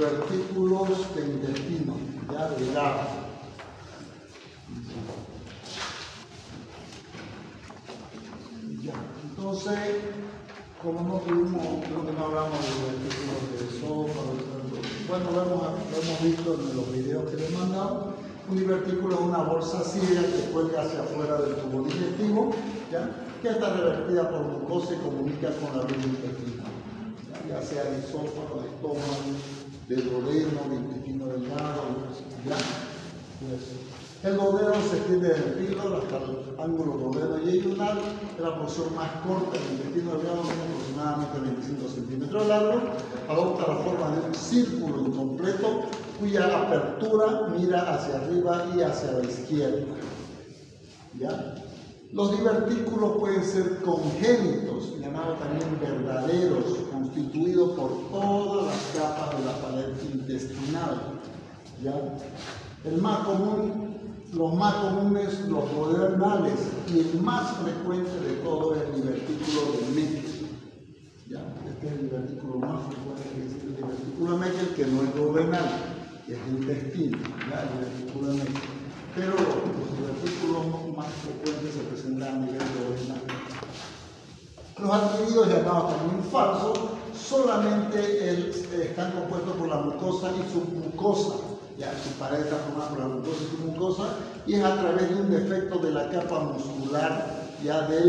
divertículos de intestino, ya delgados. Ya, entonces, como no tuvimos, creo que no hablamos de divertículos de esófago, bueno, lo hemos visto en los videos que les he mandado. Un divertículo es una bolsa ciega que cuelga hacia afuera del tubo digestivo, ¿ya? Que está revertida por mucosa y comunica con la vía intestinal, ya sea de esófago, de estómago, de duodeno, de intestino delgado, ¿ya? Pues, el duodeno se extiende del píloro hasta el ángulo duodeno yeyunal, es la porción más corta del intestino delgado, aproximadamente 25 centímetros de largo, adopta la forma de un círculo incompleto cuya apertura mira hacia arriba y hacia la izquierda, ¿ya? Los divertículos pueden ser congénitos, llamados también verdaderos, constituidos por todas las capas de la pared intestinal, ¿ya? Los más comunes, los duodenales, y el más frecuente de todo es el divertículo de Meckel, ¿ya? Este es el divertículo más frecuente, que es el divertículo de Meckel, que no es duodenal, que es el intestino, ¿ya? El divertículo de Meckel. Pero los divertículos más frecuentes se presentan a nivel duodenal. Los adquiridos, llamados también falsos, solamente están compuestos por la mucosa y submucosa. Ya, su pared está formada por la mucosa y submucosa, y es a través de un defecto de la capa muscular, ya de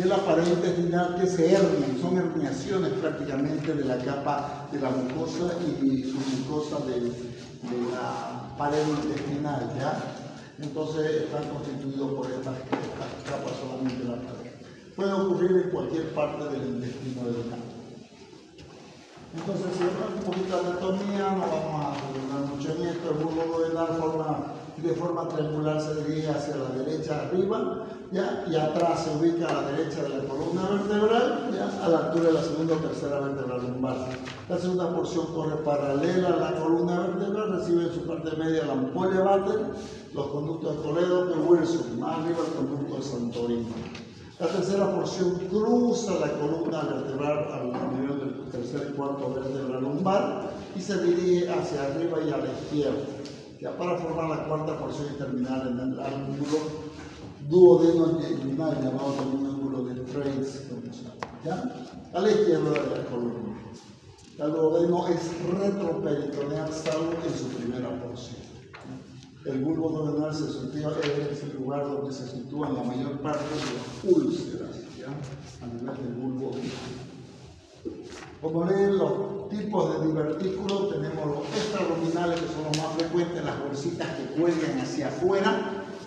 la pared intestinal, que se hernian, son herniaciones prácticamente de la capa de la mucosa y submucosa de la pared intestinal, ¿ya? Entonces están constituidos por estas capas solamente en la pared. Puede ocurrir en cualquier parte del intestino delgado. Entonces, si hablamos un poquito de anatomía, no vamos a hablar mucho en esto. El bulbo duodenal de forma triangular se dirige hacia la derecha arriba, ¿ya? Y atrás se ubica a la derecha de la columna vertebral, ¿ya? A la altura de la segunda o tercera vértebra lumbar. La segunda porción corre paralela a la columna vertebral, recibe en su parte media la ampolla Vater, los conductos de Toledo y Wilson, más arriba el conducto de Santorini. La tercera porción cruza la columna vertebral al nivel del tercer y cuarto vértebra lumbar y se dirige hacia arriba y a la izquierda, ya para formar la cuarta porción y terminar en el ángulo duodeno yeyunal, llamado también ángulo de Treitz, ¿ya? A la izquierda de la columna. El duodeno es retroperitoneal salvo en su primera porción. El bulbo duodenal es el lugar donde se sitúan la mayor parte de las úlceras, ¿ya? A nivel del bulbo duodenal. Como ven, los tipos de divertículos, tenemos los extraluminales, que son los más frecuentes, las bolsitas que cuelgan hacia afuera,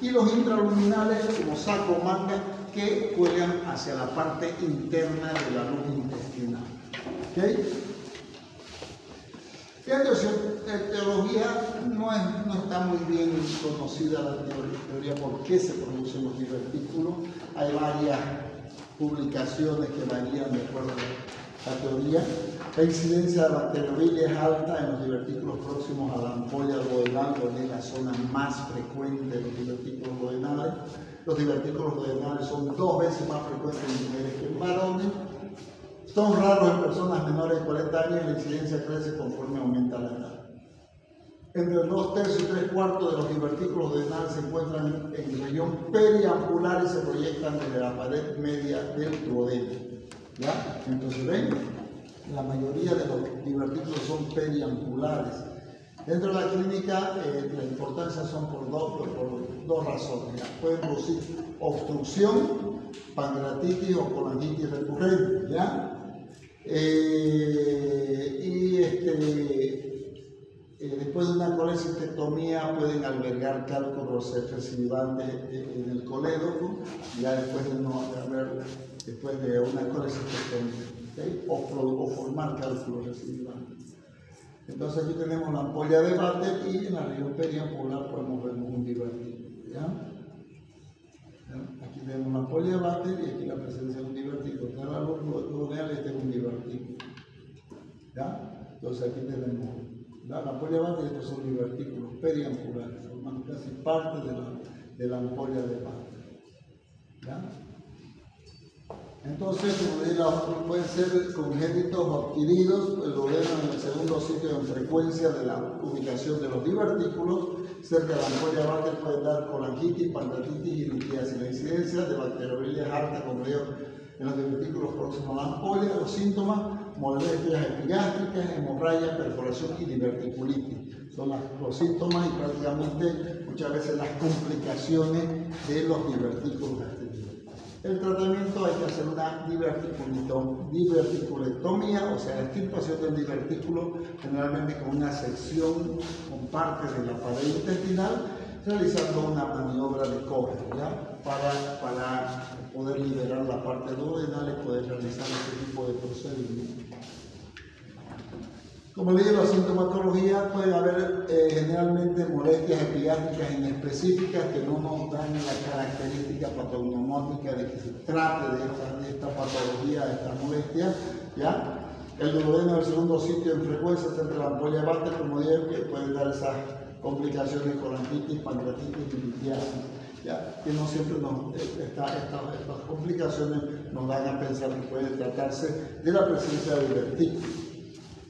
y los intraluminales, como saco o manga, que cuelgan hacia la parte interna de la luz intestinal. ¿Okay? En teología no está muy bien conocida la teoría por qué se producen los divertículos. Hay varias publicaciones que varían de acuerdo a la teoría. La incidencia de bacteriobilia es alta en los divertículos próximos a la ampolla duodenal, donde es la zona más frecuente de los divertículos duodenales. Los divertículos duodenales son 2 veces más frecuentes en mujeres que en varones. Son raros en personas menores de 40 años y la incidencia crece conforme aumenta la edad. Entre 2/3 y 3/4 de los divertículos duodenales se encuentran en región periambular y se proyectan desde la pared media del duodeno, ¿ya? Entonces, ven, la mayoría de los divertículos son periambulares. Dentro de la clínica, la importancia son por dos razones, ¿ya? Pueden producir obstrucción, pancreatitis o colangitis recurrente, ¿ya? Después de una colecistectomía pueden albergar cálculos recidivantes en el colédoco, ya después de una colecistectomía, ¿okay? o formar cálculos recidivantes. Entonces aquí tenemos la ampolla de Vater y en la región periambular podemos ver un divertículo, ¿ya? Aquí tenemos la ampolla de Vater y aquí la presencia de un divertículo. Está la luz duodenal y este es un divertículo, ¿ya? Entonces aquí tenemos la ampolla de Vater y estos son divertículos periambulares, forman casi parte de la ampolla de Vater, ¿ya? Entonces, como dije, pueden ser congénitos o adquiridos. El duodeno en el segundo sitio en frecuencia de la ubicación de los divertículos. Cerca de la ampolla Batten puede dar colangitis, pancreatitis y litiasis. La incidencia de bacteriovirus es alta, como digo, en los divertículos próximos a la ampolla. Los síntomas: molestias epigástricas, hemorragia, perforación y diverticulitis. Son los síntomas y prácticamente muchas veces las complicaciones de los divertículos gastritis. El tratamiento: hay que hacer una diverticulectomía, o sea, la extirpación del divertículo, generalmente con una sección con parte de la pared intestinal, realizando una maniobra de Kocher, ¿ya? Para poder liberar la parte duodenal y poder realizar este tipo de procedimientos. Como le digo, la sintomatología puede haber generalmente molestias epigástricas inespecíficas que no nos dan la característica patognomónica de que se trate de esta patología, de esta molestia, ¿ya? El duodeno del segundo sitio en frecuencia entre la ampolla de Batten, como dije, que puede dar esas complicaciones, colangitis, pancreatitis y litiasis, ¿ya? Que no siempre estas complicaciones nos dan a pensar que puede tratarse de la presencia de divertículos.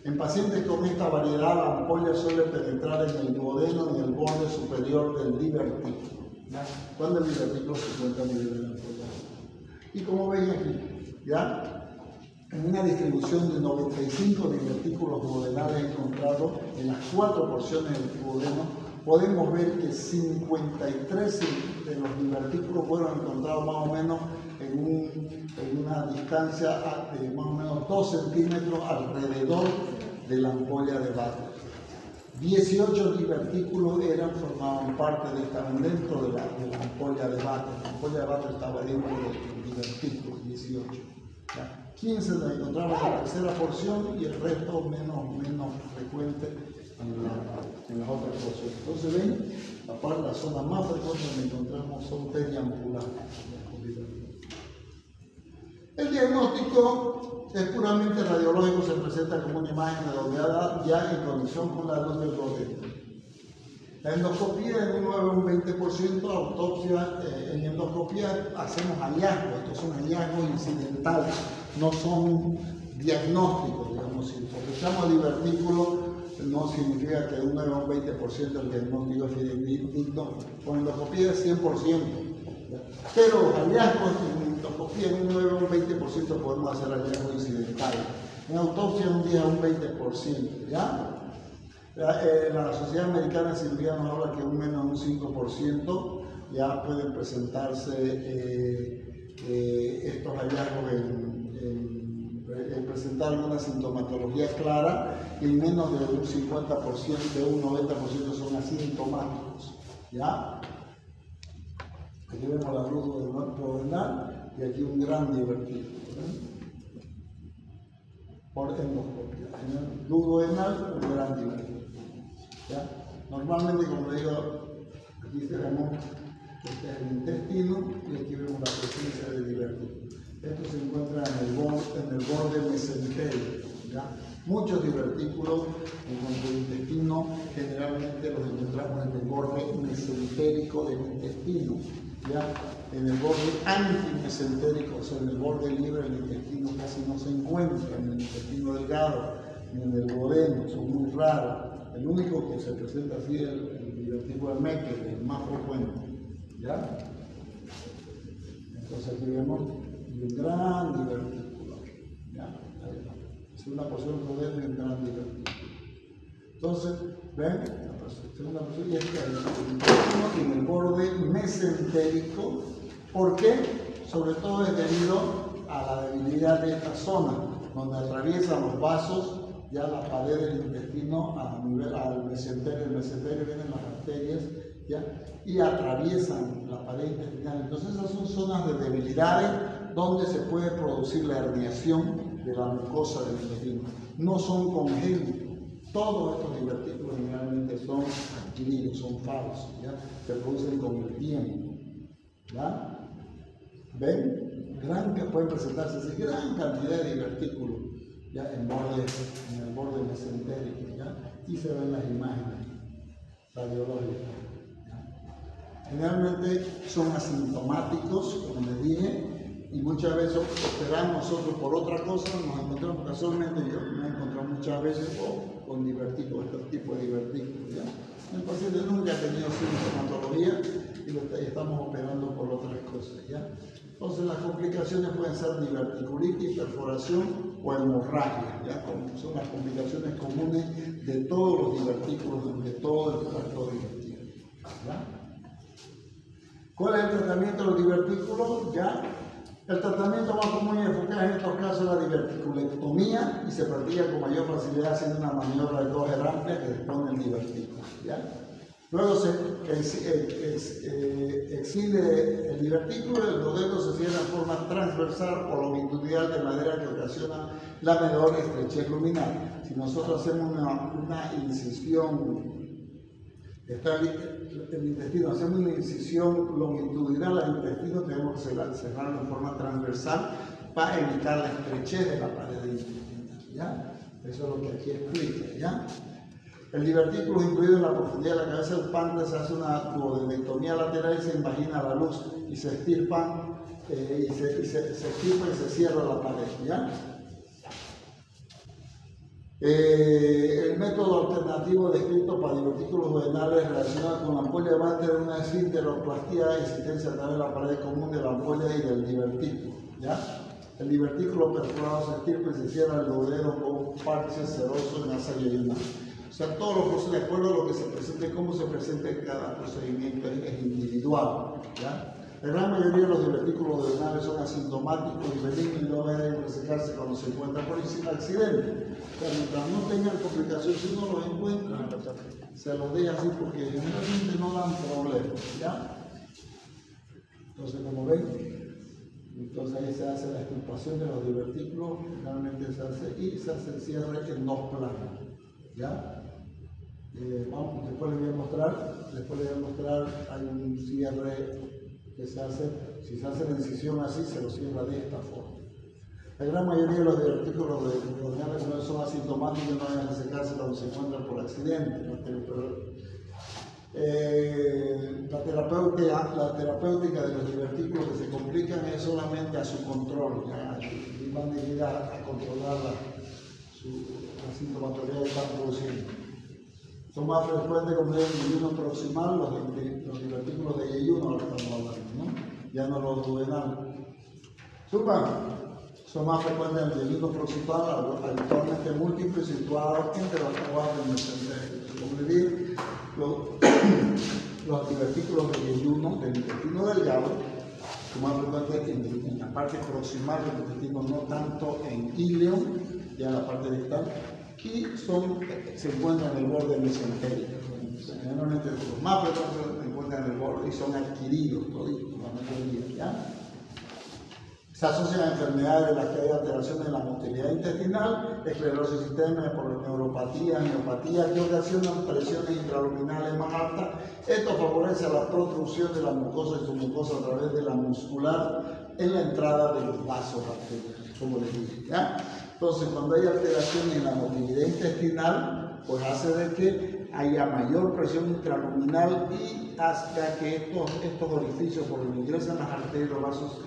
En pacientes con esta variedad, la ampolla suele penetrar en el duodeno y en el borde superior del divertículo, ¿ya? Cuando el divertículo se encuentra a nivel de la ampolla. Y como ven aquí, ¿ya? En una distribución de 95 divertículos duodenales encontrados en las 4 porciones del duodeno, podemos ver que 53 de los divertículos fueron encontrados más o menos en una distancia de más o menos 2 centímetros alrededor de la ampolla de Batten. 18 divertículos formaban parte dentro de la ampolla de Batten. La ampolla de Batten estaba dentro del divertículo, 18. ¿Ya? 15 los encontramos en la tercera porción y el resto menos frecuente en las otras porciones. Entonces ven, la zona más frecuente donde encontramos son periampulares. El diagnóstico es puramente radiológico, se presenta como una imagen redondeada ya en conexión con la luz del duodeno. La endoscopía en un 9 o un 20%, autopsia, en endoscopía hacemos hallazgos, estos son hallazgos incidentales, no son diagnósticos, digamos. Si sospechamos divertículo, no significa que un 9 o un 20% del diagnóstico es fidedigno. Con endoscopía es 100%. Pero los hallazgos en endoscopía en un 9 o un 20% podemos hacer hallazgos incidentales. En autopsia un 10 a un 20%, ¿ya? La Sociedad Americana de Cirugía nos habla que un menos un 5% ya pueden presentarse estos hallazgos en presentar alguna sintomatología clara, y menos de un 50%, de un 90% son asintomáticos, ¿ya? Aquí vemos la luz duodenal y aquí un gran divertículo, por endoscopia. En el duodenal, un gran divertículo, ¿ya? Normalmente, como le digo, aquí tenemos este es el intestino y aquí vemos la presencia de divertículos. Esto se encuentra en el borde mesentérico, ¿ya? Muchos divertículos en cuanto al intestino, generalmente los encontramos en el borde mesentérico del intestino, ¿ya? En el borde antimesentérico, o sea, en el borde libre del intestino casi no se encuentra, en el intestino delgado, ni en el duodeno, son muy raros. El único que se presenta así es el divertículo de Meckel, el más frecuente, ¿ya? Entonces aquí vemos un gran divertículo, ¿ya? Es una porción de duodeno y un gran divertículo. Entonces, ven, la segunda porción y este es el intestino y en el borde mesentérico. ¿Por qué? Sobre todo es debido a la debilidad de esta zona, donde atraviesan los vasos, ya la pared del intestino al mesenterio. El mesenterio vienen las arterias, ¿ya? Y atraviesan la pared intestinal. Entonces esas son zonas de debilidades donde se puede producir la herniación de la mucosa del intestino. No son congénitos. Todos estos divertículos generalmente son adquiridos, son falsos, ¿ya? Se producen con el tiempo, ¿ya? ¿Ven? Pueden presentarse así gran cantidad de divertículos, ¿ya? En el borde mesentérico, ¿ya? Y se ven las imágenes radiológicas, ¿ya? Generalmente son asintomáticos, como les dije, y muchas veces operamos nosotros por otra cosa, nos encontramos casualmente, yo me he encontrado muchas veces con divertículos, este tipo de divertículos, ¿ya? El paciente nunca ha tenido sintomatología y estamos operando por otras cosas, ¿ya? Entonces las complicaciones pueden ser diverticulitis, perforación o hemorragia, ¿ya? Son las complicaciones comunes de todos los divertículos, de todo el tracto digestivo, ¿ya? ¿Cuál es el tratamiento de los divertículos? ¿Ya? El tratamiento más común y eficaz en estos casos es la diverticulectomía y se practica con mayor facilidad haciendo una maniobra de Doher amplia que expone el divertículo, ¿ya? Luego se exile el divertículo y los dedos se cierran en forma transversal o longitudinal de manera que ocasiona la menor estrechez luminal. Si nosotros hacemos una incisión, el intestino, hacemos una incisión longitudinal al intestino, tenemos que cerrarlo en forma transversal para evitar la estrechez de la pared intestinal, ¿ya? Eso es lo que aquí explica, ¿ya? El divertículo incluido en la profundidad de la cabeza del páncreas se hace una duodenectomía lateral y se invagina la luz y se estirpa y se cierra la pared, ¿ya? El método alternativo descrito para divertículos duodenales relacionado con la ampolla va a tener una esfinteroplastía existencia a través de la pared común de la ampolla y del divertículo, ¿ya? El divertículo perforado se estirpa y se cierra el duodeno con un parche seroso en asa yeyunal. O sea, todos los procesos, de acuerdo a lo que se presente, cómo se presenta en cada procedimiento es individual, ¿ya? La gran mayoría de los divertículos duodenales son asintomáticos y benignos y no deben resecarse cuando se encuentran por accidente. Pero mientras no tengan complicaciones, si uno los encuentra, se los deja así porque generalmente no dan problemas, ¿ya? Entonces, como ven, entonces ahí se hace la extirpación de los divertículos, finalmente se hace y se hace el cierre en dos planos, ¿ya? Vamos, después les voy a mostrar, hay un cierre que se hace, si se hace la incisión así, se lo cierra de esta forma. La gran mayoría de los divertículos duodenales son asintomáticos y no deben resecarse cuando se encuentran por accidente. La terapéutica de los divertículos que se complican es solamente a su control, ¿ya? Y van dirigidas a controlar la sintomatología que están produciendo. Son más frecuentes como el yeyuno proximal, los divertículos de yeyuno, ahora estamos hablando, ¿no? Ya no los duodenales. Son más frecuentes en el yeyuno proximal, habitualmente múltiples, situados entre las aguas del mesenterio. Como les dije, los divertículos de yeyuno del intestino delgado son más frecuentes en la parte proximal del intestino, no tanto en íleon, ya en la parte distal, y se encuentran en el borde del mesenterio. Generalmente los más frecuentes se encuentran en el borde y son adquiridos toditos, la mayoría, ¿ya? Se asocian a enfermedades de las que hay alteraciones en la motilidad intestinal, esclerosis sistémica, neuropatía, miopatía, que ocasionan presiones intraluminales más altas. Esto favorece la protrusión de la mucosa y su mucosa a través de la muscular en la entrada de los vasos arteriales, como les dije, ¿ya? Entonces, cuando hay alteraciones en la motilidad intestinal, pues hace de que haya mayor presión intraluminal y haga que estos orificios por donde ingresan las arterias y los vasos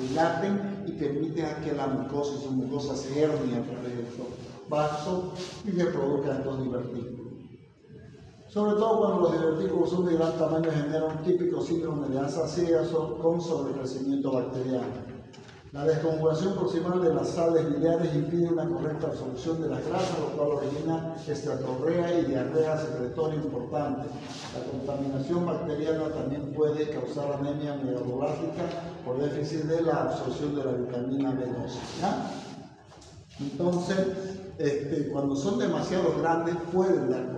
dilaten y permiten que la mucosa y su mucosa se hernien a través de estos vasos y que produzcan estos divertículos. Sobre todo cuando los divertículos son de gran tamaño, generan un típico síndrome de asa ciega con sobrecrecimiento bacteriano. La desconjugación proximal de las sales biliares impide una correcta absorción de las grasas, lo cual origina esteatorrea y diarrea secretoria importante. La contaminación bacteriana también puede causar anemia megabolástica por déficit de la absorción de la vitamina B12, ¿ya? Entonces, cuando son demasiado grandes pueden dar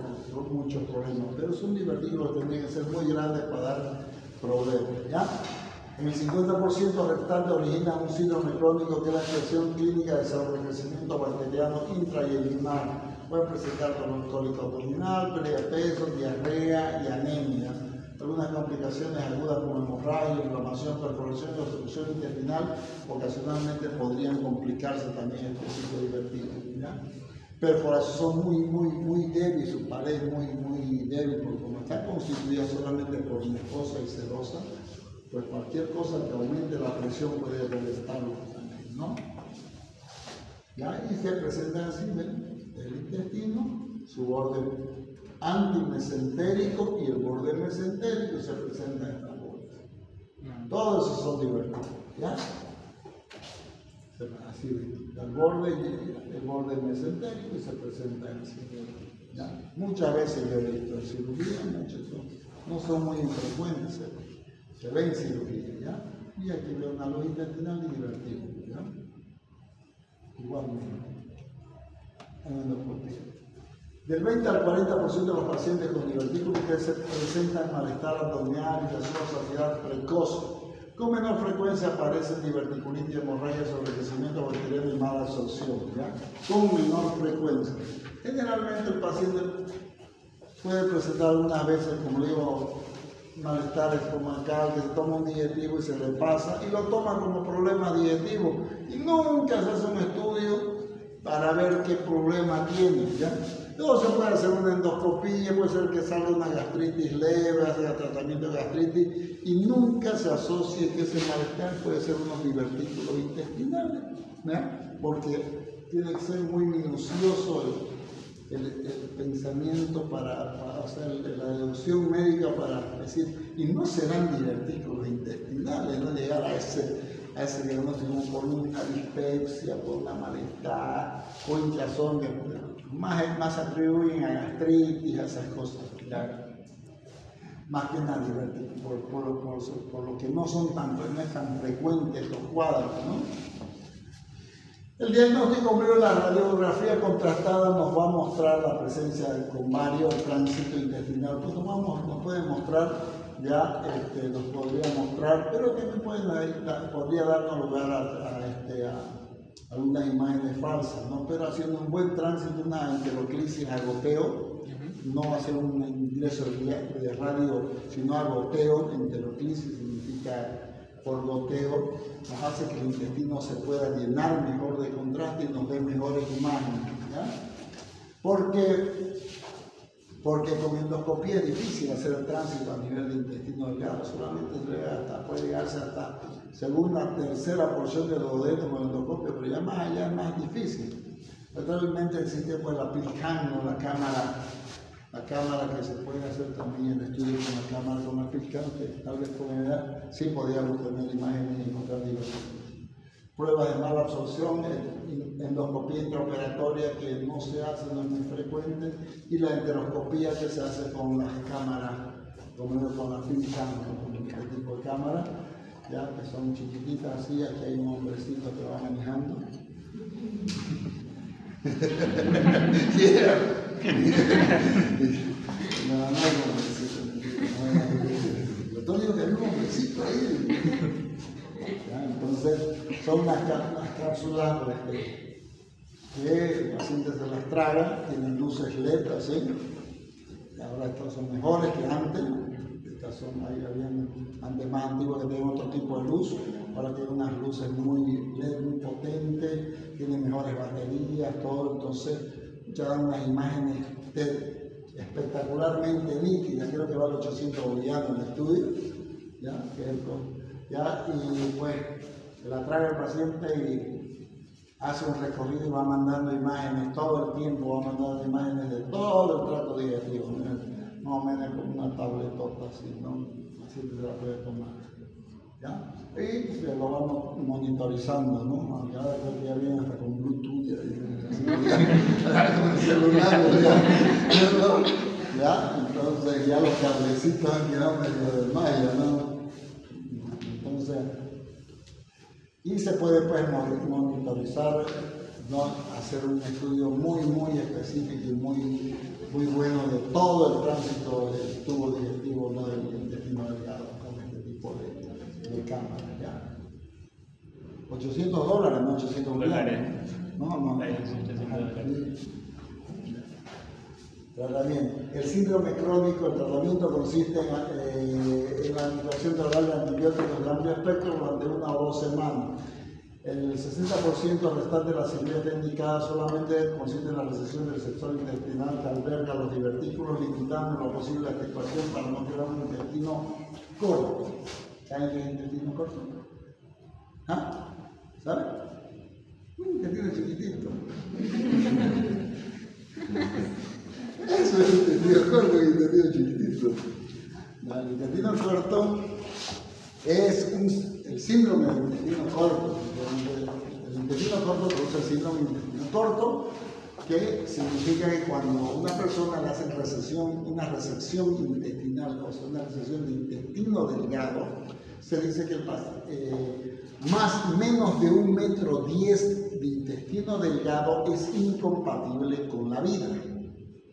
muchos problemas, pero son divertículos que tienen que ser muy grandes para dar problemas, ¿ya? En el 50% restante origina un síndrome crónico que es la expresión clínica de sobrecrecimiento bacteriano intrayeyunal. Pueden presentar dolor cólico abdominal, pérdida de peso, diarrea y anemia. Algunas complicaciones agudas como hemorragia, inflamación, perforación y obstrucción intestinal ocasionalmente podrían complicarse también este tipo de divertículos, ¿ya? Perforación son muy débiles, su pared muy débil, porque como está constituida solamente por mucosa y serosa, pues cualquier cosa que aumente la presión puede reventarlo también, ¿no? ¿Ya? Y se presenta así, ¿ven? El intestino, su borde antimesentérico y el borde mesentérico se presentan en estas bordes. Todos esos son divertidos, ¿ya? Así ven, el borde mesentérico y se presentan así, ¿ya? Muchas veces yo he visto en cirugía, muchos no son muy infrecuentes, se ve en cirugía, ¿ya? Y aquí veo una luz intestinal y divertido, ¿ya? Igualmente, en endoscopía. Del 20 al 40% de los pacientes con divertículos que se presentan malestar abdominal y saciedad precoz. Con menor frecuencia aparecen diverticulitis, hemorragia, sobrecrecimiento bacteriano y mala absorción, ¿ya? Con menor frecuencia. Generalmente el paciente puede presentar algunas veces, como digo, malestar estomacal, que se toma un digestivo y se le pasa, y lo toma como problema digestivo, y nunca se hace un estudio para ver qué problema tiene, ¿ya? Luego se puede hacer una endoscopía, puede ser que salga una gastritis leve, hacer tratamiento de gastritis, y nunca se asocie que ese malestar puede ser unos divertículos intestinales, ¿ya? Porque tiene que ser muy minucioso el pensamiento para hacer la deducción médica para decir, y no serán divertículos intestinales, no llegar a ese diagnóstico por una dispepsia, por una malestar, o hinchazón, más atribuyen a gastritis, a esas cosas, claro. Más que nada divertículos, por lo que no es tan frecuentes estos cuadros, ¿no? El diagnóstico primero, la radiografía contrastada nos va a mostrar la presencia con varios tránsito intestinal. Pues nos puede mostrar, ya nos podría mostrar, pero que podría darnos lugar a algunas imágenes falsas, ¿no? Pero haciendo un buen tránsito, una enteroclisis a goteo, no va a ser un ingreso de radio, sino a goteo. Enteroclisis significa por goteo, nos hace que el intestino se pueda llenar mejor de contraste y nos dé mejores imágenes, ¿ya? Porque con endoscopía es difícil hacer el tránsito a nivel de intestino delgado, solamente puede llegarse hasta segunda, tercera porción del duodeno con endoscopio, pero ya más allá es más difícil. Actualmente existe pues la PILCAM, ¿no? La cámara que se puede hacer también el estudio con la cámara con la PILCAM, que tal vez con edad sí podíamos tener imágenes y encontrar diversos. Pruebas de mala absorción, endoscopía intraoperatoria que no se hace, no es muy frecuente, y la enteroscopía que se hace con las cámaras, con la PILCAM, con este tipo de cámara, ya que son chiquititas así. Aquí hay un hombrecito que va manejando. Yeah. No hay hombrecito. Yo digo que hay un hombrecito ahí. ¿Ya? Entonces, son unas cápsulas que el paciente se las traga, tienen luces LED así. Ahora estas son mejores que antes. Estas son, habían antes más antiguas que tenían otro tipo de luz. Ahora tienen unas luces muy LED, muy potentes, tienen mejores baterías, todo. Entonces, ya dan unas imágenes espectacularmente nítidas. Creo que vale 800 bolivianos en el estudio. ¿Ya? Y pues se la traga el paciente y hace un recorrido y va mandando imágenes todo el tiempo, va mandando imágenes de todo el trato digestivo, más o menos como una tabletota así, ¿no? Así que se la puede tomar, ¿ya? Y se lo vamos monitorizando, ¿no? Ahora creo que ya viene hasta con Bluetooth, con el celular, ¿ya? Entonces ya los cablecitos han quedado medio de malla, ¿no? Entonces, y se puede pues monitorizar, ¿no? Hacer un estudio muy específico y muy bueno de todo el tránsito del tubo digestivo, ¿no? Del intestino delgado con este tipo de cámara, ¿ya? $800, no $800. No. Tratamiento. El síndrome crónico, el tratamiento consiste en la administración total de antibióticos de amplio espectro durante 1 o 2 semanas. El 60% restante de la cirugía está indicada solamente consiste en la resección del sector intestinal que alberga los divertículos, limitando en lo posible la extirpación para no crear un intestino corto. ¿Saben qué es intestino corto? ¿Ah? ¿Saben? Intestino chiquitito. Eso es intestino corto y intestino chiquitito. No, el intestino corto es el síndrome del intestino corto. El intestino corto produce el síndrome del intestino corto, que significa que cuando a una persona le hacen una resección intestinal, o sea, una resección de intestino delgado, se dice que menos de 1,10 metros de intestino delgado es incompatible con la vida.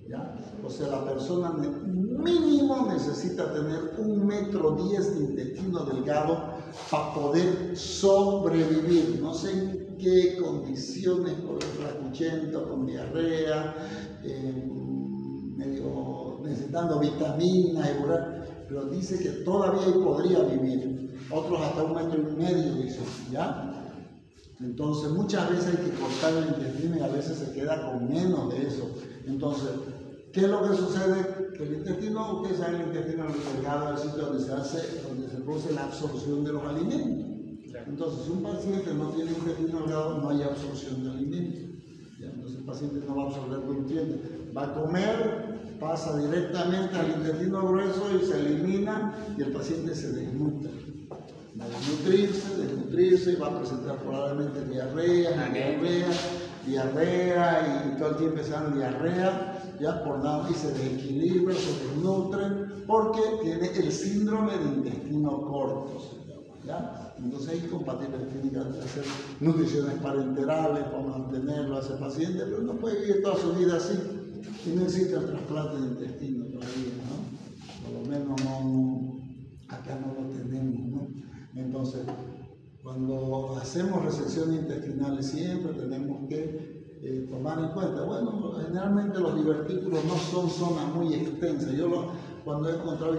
¿Ya? O sea, la persona mínimo necesita tener 1,10 metros de intestino delgado para poder sobrevivir. No sé en qué condiciones, por flacuchento, con diarrea, medio necesitando vitaminas, pero dice que todavía podría vivir. Otros hasta 1,5 metros, dicen, ¿ya? Entonces, muchas veces hay que cortar el intestino y a veces se queda con menos de eso. Entonces, ¿qué es lo que sucede? Que el intestino, ustedes saben, el intestino delgado es el sitio donde se produce la absorción de los alimentos. Entonces, si un paciente no tiene intestino delgado, no hay absorción de alimentos. ¿Ya? Entonces, el paciente no va a absorber nutrientes. Va a comer, pasa directamente al intestino grueso y se elimina y el paciente se desnutre. Va a desnutrirse y va a presentar probablemente diarrea y todo el tiempo empezando diarrea, ya por nada, y se desequilibra, se desnutre, porque tiene el síndrome de intestino corto, ¿ya? Entonces es incompatible, tiene que hacer nutriciones parenterales para mantenerlo a ese paciente, pero no puede vivir toda su vida así, y no existe el trasplante de intestino todavía, ¿no? Por lo menos acá no lo tenemos, ¿no? Entonces, cuando hacemos resecciones intestinales siempre tenemos que tomar en cuenta, bueno, generalmente los divertículos no son zonas muy extensas. Yo cuando he encontrado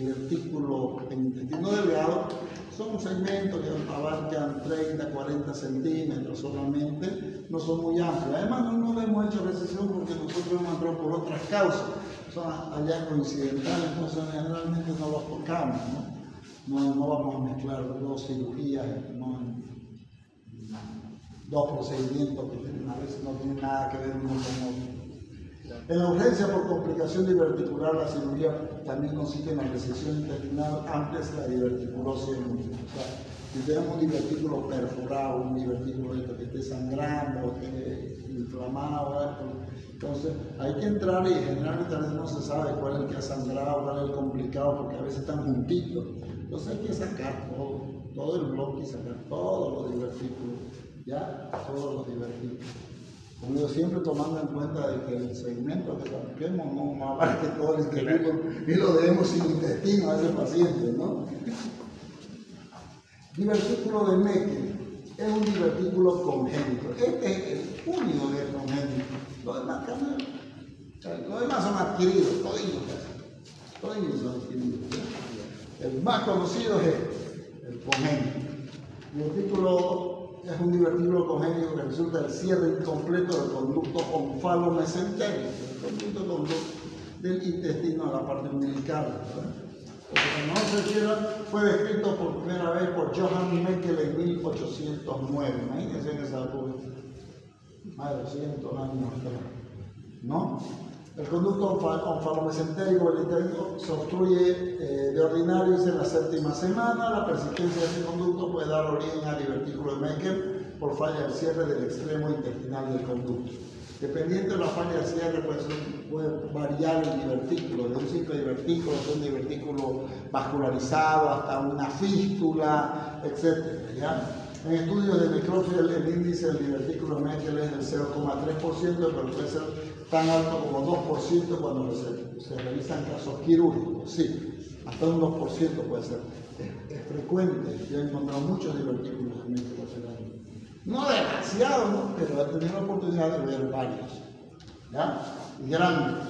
divertículos en intestino delgado, son segmentos que abarcan 30, 40 centímetros solamente, no son muy amplios. Además, no hemos hecho resección porque nosotros hemos entrado por otras causas, son hallazgos incidentales, entonces generalmente no los tocamos, ¿no? No vamos a mezclar dos cirugías, dos procedimientos que a veces no tienen nada que ver uno con otro. En la urgencia por complicación diverticular, la cirugía también consiste en la resección intestinal antes de la diverticulosis. O sea, si tenemos un divertículo perforado, un divertículo que esté sangrando, que esté inflamado, entonces hay que entrar y generalmente a veces no se sabe cuál es el que ha sangrado, cuál es el complicado, porque a veces están juntitos. Entonces hay que sacar todo el bloque y sacar todos los divertículos, ¿ya? Todos los divertículos. Como yo siempre tomando en cuenta de que el segmento que saquemos no abarque todo el intestino y lo debemos sin intestino a ese paciente, ¿no? Divertículo de Meckel es un divertículo congénito. Este es el único que es congénito. Los demás son adquiridos, todos ellos son adquiridos. El más conocido es el congénito. Es un divertículo congénito que resulta del cierre incompleto del conducto onfalo-mesentérico, el conducto del intestino a la parte umbilical. Porque no se cierra, fue descrito por primera vez por Johann Meckel en 1809. Imagínense en esa época, más de 200 años atrás, ¿no? El conducto onfalomesentérico del intestino se obstruye de ordinario en la séptima semana. La persistencia de este conducto puede dar origen a divertículo de Meckel por falla del cierre del extremo intestinal del conducto. Dependiendo de la falla del cierre, puede variar el divertículo, de un simple divertículo a un divertículo vascularizado hasta una fístula, etc. ¿Ya? En estudios de necropsia, el índice del divertículo de Meckel es del 0,3%, pero puede ser tan alto como 2% cuando se realizan casos quirúrgicos. Sí, hasta un 2% puede ser. Es frecuente. Yo he encontrado muchos divertículos de Meckel hace años. No demasiado, ¿no? Pero he tenido la oportunidad de ver varios. ¿Ya? Y grandes.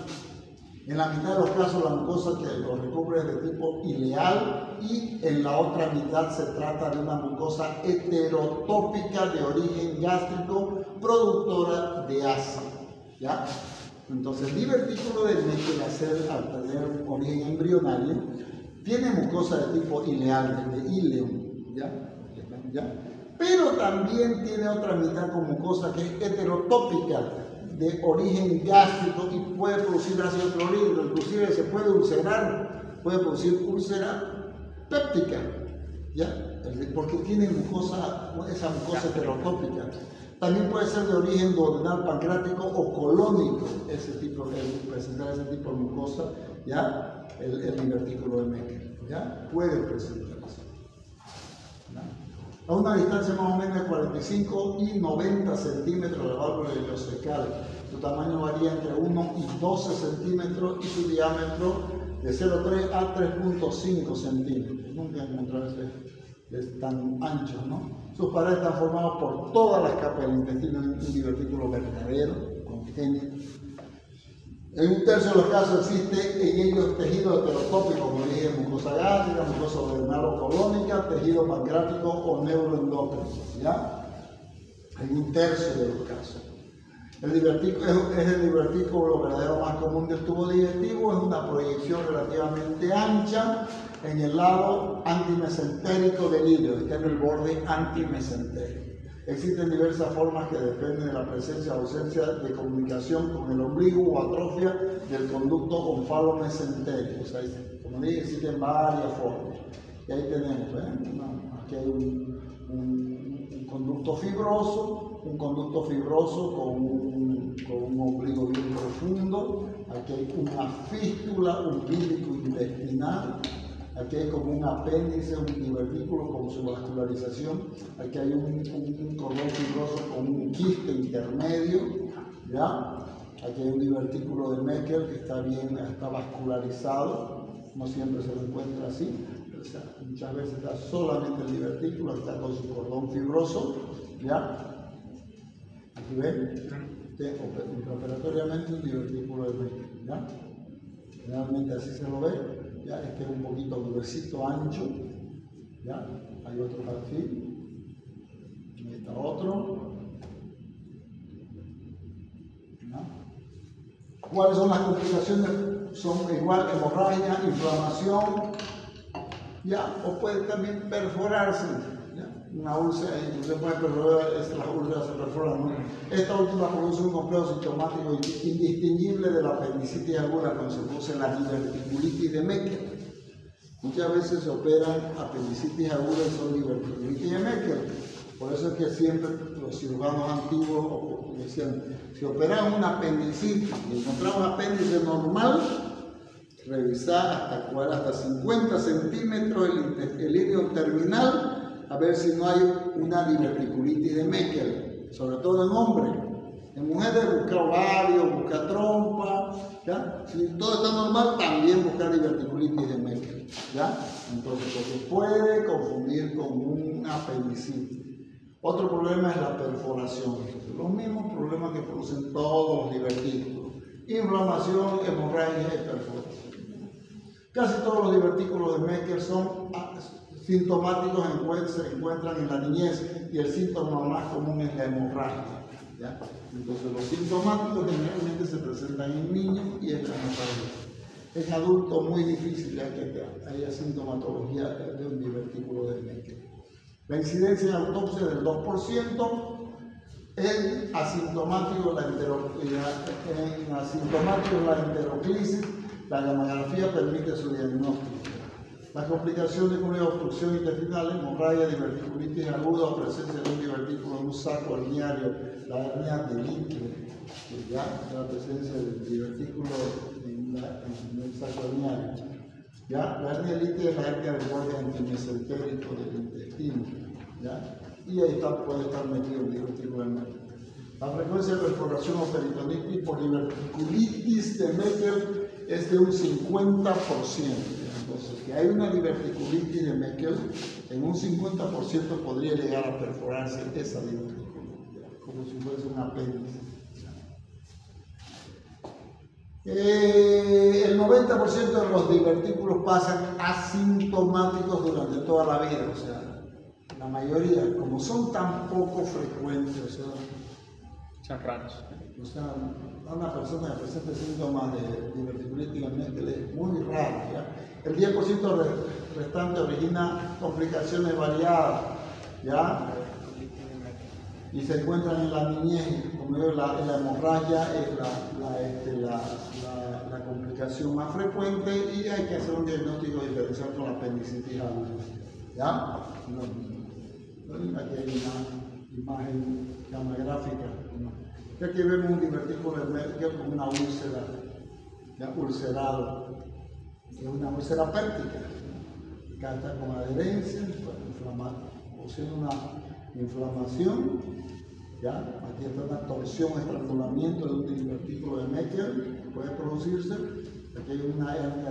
En la mitad de los casos la mucosa que lo recubre es de tipo ileal y en la otra mitad se trata de una mucosa heterotópica de origen gástrico productora de ácido. ¿Ya? Entonces el divertículo de Meckel al tener un origen embrionario tiene mucosa de tipo ileal, de ileum, ¿ya? Pero también tiene otra mitad con mucosa que es heterotópica, de origen gástrico y puede producir ácido clorhídrico, inclusive se puede ulcerar, puede producir úlcera péptica, ¿ya? Porque tiene mucosa, esa mucosa heterotópica. También puede ser de origen duodenal, pancreático o colónico, presentar ese tipo de mucosa, ¿ya? El divertículo de Meckel, ¿ya? Puede presentarse. A una distancia más o menos de 45 y 90 centímetros de la válvula ileocecal. Su tamaño varía entre 1 y 12 centímetros y su diámetro de 0,3 a 3,5 centímetros. Nunca he encontrado ese tan ancho, ¿no? Sus paredes están formadas por todas las capas del intestino en un divertículo verdadero, congénito. En un tercio de los casos existe en ellos tejido heterotópico, como dije, mucosa gástrica, mucosa duodenal o colónica, tejido pancreático o neuroendocrino, ¿ya? En un tercio de los casos. Es el divertículo verdadero más común del tubo digestivo, es una proyección relativamente ancha en el lado antimesentérico del hígado, está en el borde antimesentérico. Existen diversas formas que dependen de la presencia o ausencia de comunicación con el ombligo o atrofia del conducto onfalomesentérico. O sea, como dije, existen varias formas. Y ahí tenemos, aquí hay un conducto fibroso con un ombligo bien profundo. Aquí hay una fístula umbilico-intestinal. Aquí hay como un apéndice, un divertículo con su vascularización. Aquí hay un cordón fibroso con un quiste intermedio, ¿ya? Aquí hay un divertículo de Meckel que está vascularizado. No siempre se lo encuentra así. O sea, muchas veces está solamente el divertículo, está con su cordón fibroso, ¿ya? Aquí ven, intraoperatoriamente un divertículo de Meckel, ¿ya? Generalmente así se lo ve. Ya, este es un poquito gruesito, ancho, ¿ya? Hay otro perfil, aquí está otro, ¿ya? ¿Cuáles son las complicaciones? Son igual hemorragia, inflamación, ¿ya? O puede también perforarse, ¿ya? Una úlcera, incluso puede perforar, las úlceras se perforan, ¿no? Esta última produce un complejo sintomático indistinguible de la apendicitis aguda cuando se produce la diverticulitis de Meckel. Muchas veces se operan apendicitis agudas y son diverticulitis de Meckel. Por eso es que siempre los cirujanos antiguos decían, si operan un apendicitis y encontramos apéndice normal, revisar hasta 50 centímetros el ilio terminal, a ver si no hay una diverticulitis de Meckel, sobre todo en hombres. En mujeres buscar ovario, buscar trompa, ¿ya? Si todo está normal, también buscar diverticulitis de Meckel, ¿ya? Entonces, porque puede confundir con una apendicitis. Otro problema es la perforación. Los mismos problemas que producen todos los divertículos. Inflamación, hemorragia y perforación. Casi todos los divertículos de Meckel son sintomáticos, se encuentran en la niñez y el síntoma más común es la hemorragia, ¿ya? Entonces los sintomáticos generalmente se presentan en niños y en la hemorragia. En adultos muy difícil ya que haya sintomatología de un divertículo de Meckel. La incidencia en autopsia es del 2%, en asintomático la enteroclisis, la gammagrafía permite su diagnóstico. Las complicaciones como obstrucción intestinal, hemorragia, diverticulitis aguda o presencia de un divertículo en un saco herniario, la hernia de líquido, ya la presencia del divertículo en el saco herniario. ¿Ya? La hernia de líquido es la hernia del borde antimesentérico del intestino, ¿ya? Y ahí puede estar metido el divertículo de Meckel. La frecuencia de perforación o peritonitis por diverticulitis de Meckel es de un 50%. Entonces, que hay una diverticulitis de Meckel, en un 50% podría llegar a perforarse esa diverticulitis, como si fuese un apéndice. El 90% de los divertículos pasan asintomáticos durante toda la vida, o sea, la mayoría, como son tan poco frecuentes, o sea, raros. O sea, una persona que presenta síntomas de diverticulitis en Meckel es muy raro, ¿ya? El 10% restante origina complicaciones variadas, ¿ya? Y se encuentran en la niñez, como digo, la hemorragia es la complicación más frecuente y hay que hacer un diagnóstico diferencial con la apendicitis aguda, ¿ya? Aquí hay una imagen gamagráfica, ¿no? Y aquí vemos un divertículo de Meckel con una úlcera, ya ulcerado, es una úlcera péptica, acá está con adherencia, produciendo una inflamación, ya, aquí está una torsión, estrangulamiento de un divertículo de Meckel, puede producirse, aquí hay una hernia